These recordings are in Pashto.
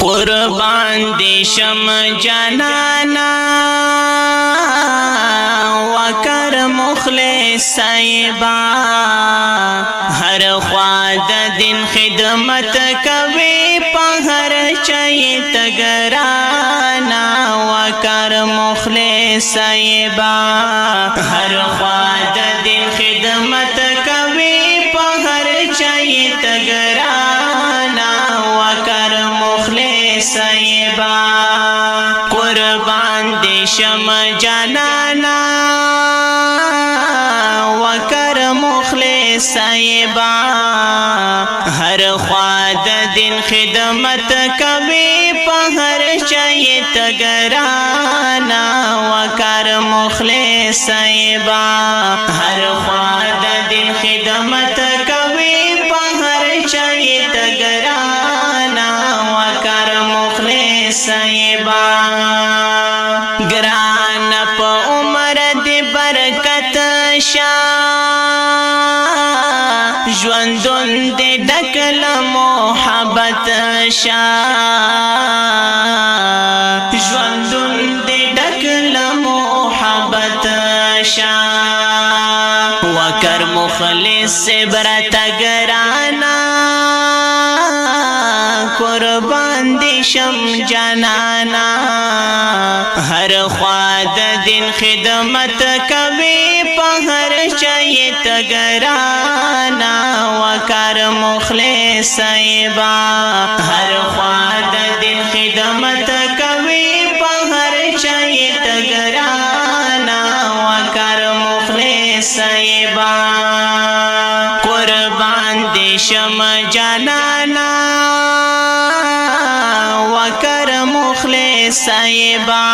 قربان دی شم جانانا وکر مخلص سایبا ہر خواد دن خدمت کوي په هر چای تگرانا وکر مخلص سایبا ہر خواد دن خدمت کوي په هر چای تگرانا وکر مخلص سایبا قربان دی شم جانانا وکر مخلص سایبا ہر خواد دن خدمت کوي په هر چای تگرانا وکر مخلص سایبا ہر خواد دن خدمت کوي په هر چای تگرانا وکر مخلص سایبا گران په عمر دی برکت شا ژوندون دی ډکل محبت شا ژوندون دی ډکل محبت شا وکر مخلص برت گرانا قربان دی شم جانانا ہر خواد دن خدمت کوي په هر چای تگرانا وکر مخلص سایبا ہر خواد دن خدمت کوي په هر چای تگرانا وکر مخلص سایبا قربان دی شم جانانا وکر مخلص سایبا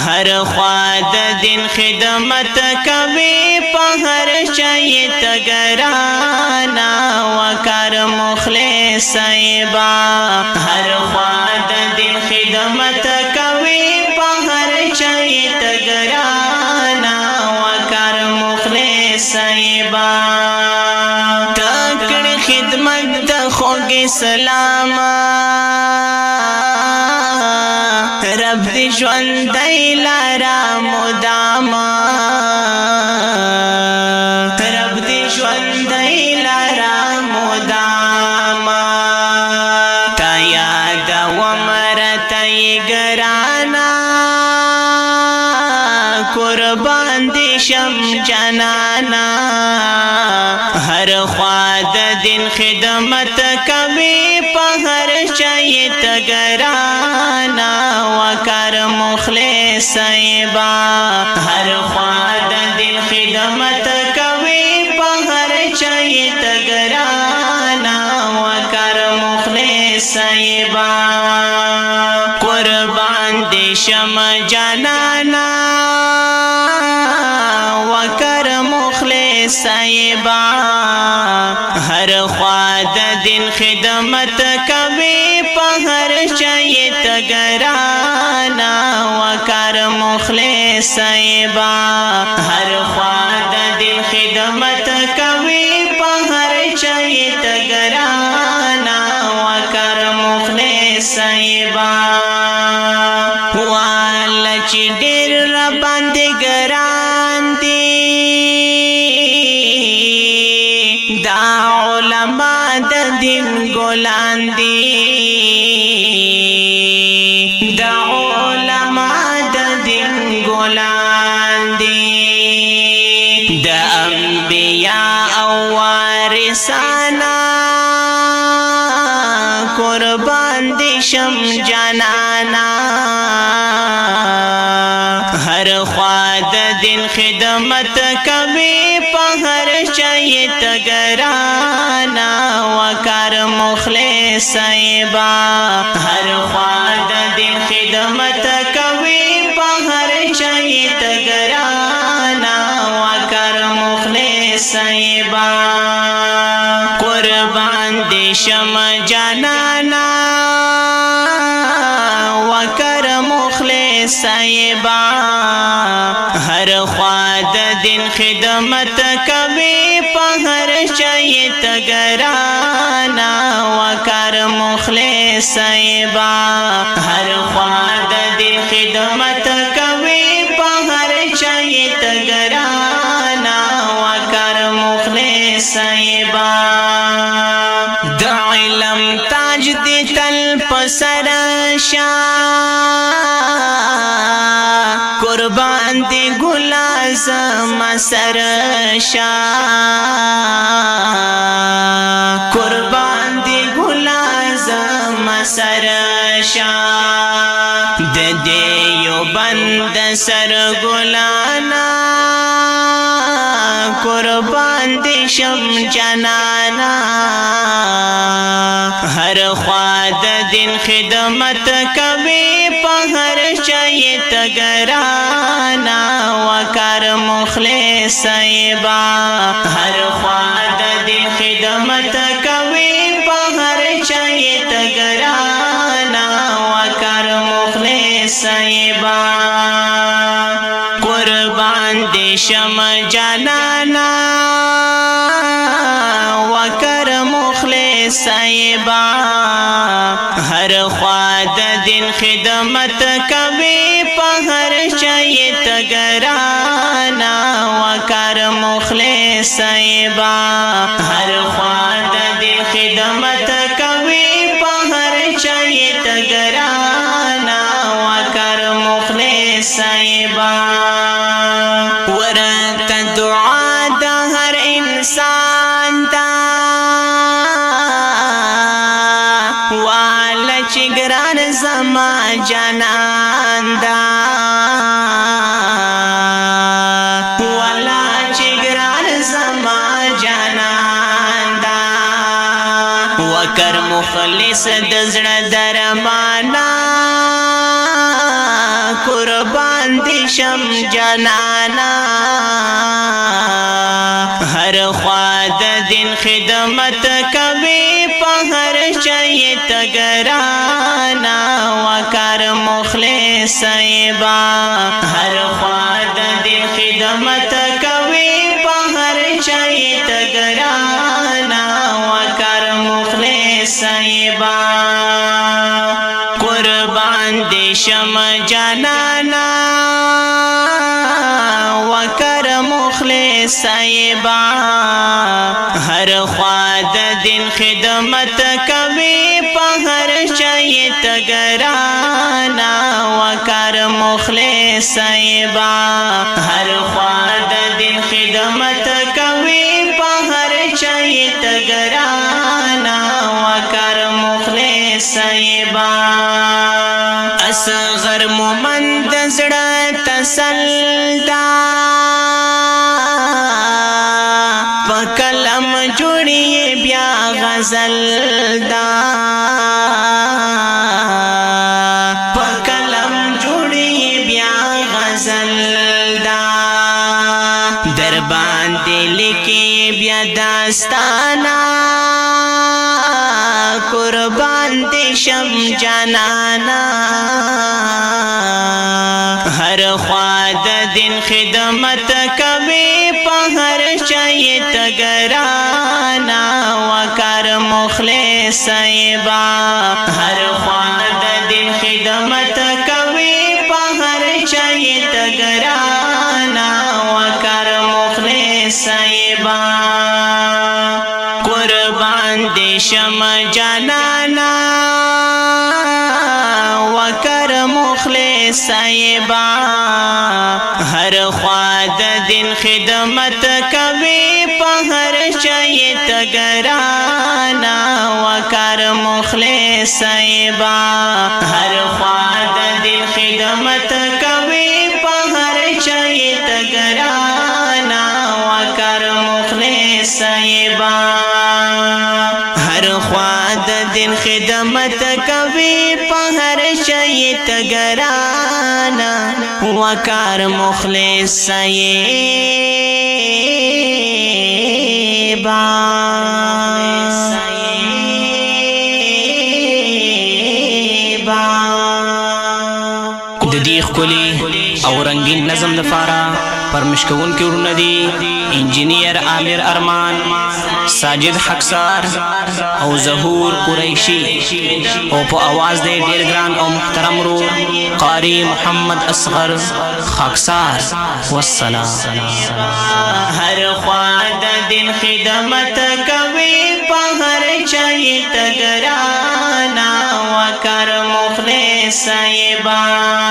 ہر خواد دن خدمت کوي په هر چای تگرانا وکر مخلص سایبا ہر خواد دن خدمت کوي په هر چای تگرانا وکر مخلص سایبا تکړه خدمت د خوږ اسلام رب دی ژوند دی لارا مداما رب دی ژوند دی لارا مداما تا یاد ومرتای گرانا قربان دی شم جانانا ہر خواد دن خدمت کوي په هر چای تگرانا وکر مخلص سایبا ہر خواد دن خدمت کوي په هر چای تگرانا وکر مخلص سایبا قربان دی شم جانانا وکر مخلص سایبا ہر خواد دن خدمت کوي په هر چای تگرانا وکر مخلص سایبا ہر خواد دن خدمت کوي په هر چای تگرانا وکر مخلص سایبا والا چې ډېر را باندې ګران دي دا علماء د دین ګلان دي دا علماء د دین ګلان دي د انبیاء او وارثانا قربان دی شم جانانا ہر خواد دن خدمت کوي په هر چای تگرانا وکر مخلص سایبا ہر خواد دن خدمت کوي په هر چای تگرانا وکر مخلص سایبا قربان دی شم جانانا وکر مخلص سایبا ہر خواد دن خدمت کوي په هر چای تگرانا وکر مخلص صاحبا هر خوا د دین خدمت کوي په هر چای تګرانا وکر مخلص صاحبا د علم تاج دې تل پسر شا قربان دی گلاز مسر شا قربان دی گلاز مسر شا دیو بند سر گلانا قربان دی شم جنانا ہر خواد دن خدمت کبھی پہر چاہیے تگرانا وکر مخلص صاحبا ہر خواد دن خدمت کبھی پہر چاہیے تگرانا وکر مخلص صاحبا قربان دی شم جانانا وکر مخلص صاحبا ہر خواد دن خدمت کبھی پہر چاہیے تگرانا وکر مخلص صاحبا ہر خواد دن خدمت کبھی پہر چاہیے تگرانا وکر مخلص صاحبا ورت دعا دا ہر انسان دا والا چگران زما جانان دا والا چگران زما جانان دا وکر مخلص دزڑ درمانا قربان دی شم جانانا ہر خواد دن خدمت کبھی پہر چاہیے تگرانا وکر مخلص صاحبا ہر خواد دن خدمت کبھی پہر چاہیے تگرانا وکر مخلص صاحبا قربان دی شم جانانا وکر مخلص صاحبا ہر خواد دن خدمت کبھی پہر چاہیے تگرانا وکر مخلص صاحبا ہر خواد دن خدمت کبھی پہر چاہیے تگرانا وکر مخلص صاحبا اصغر مومند زڑا تسلدا پکلم جوڑیے بیا غزل دا پکلم جوڑیے بیا غزل دا دربان دل کی بیا داستانا قربان دی شم جانانا ہر خواد دن خدمت کبھی پہر چاہیے تگرانا وکر مخلص صاحبا ہر خواد دن خدمت کبھی پہر چاہیے تگرانا وکر مخلص صاحبا قربان دی شم جانانا وکر مخلص صاحبا ہر خواد دن خدمت کبھی پہر چاہیے تگرانا وکر مخلص صاحبا ہر خواد دن خدمت کبھی پہر چاہیے تگرانا وکر مخلص صاحبا ہر خواد دن خدمت کبھی پہر چاہیے تگرانا وکر مخلص صاحبا د دې ښکلي او رنگین نظم لپاره پرمشکون کې ورونه دي انجینیر عامر ارمان، ساجد حقسار او ظهور قریشی، او په आवाज دی ډیر ګران او محترم رو قاری محمد اصغر خاکسار. والسلام. هر خوا د دین خدمت کوي په هر چای تګرانا وکر مخلص ایبان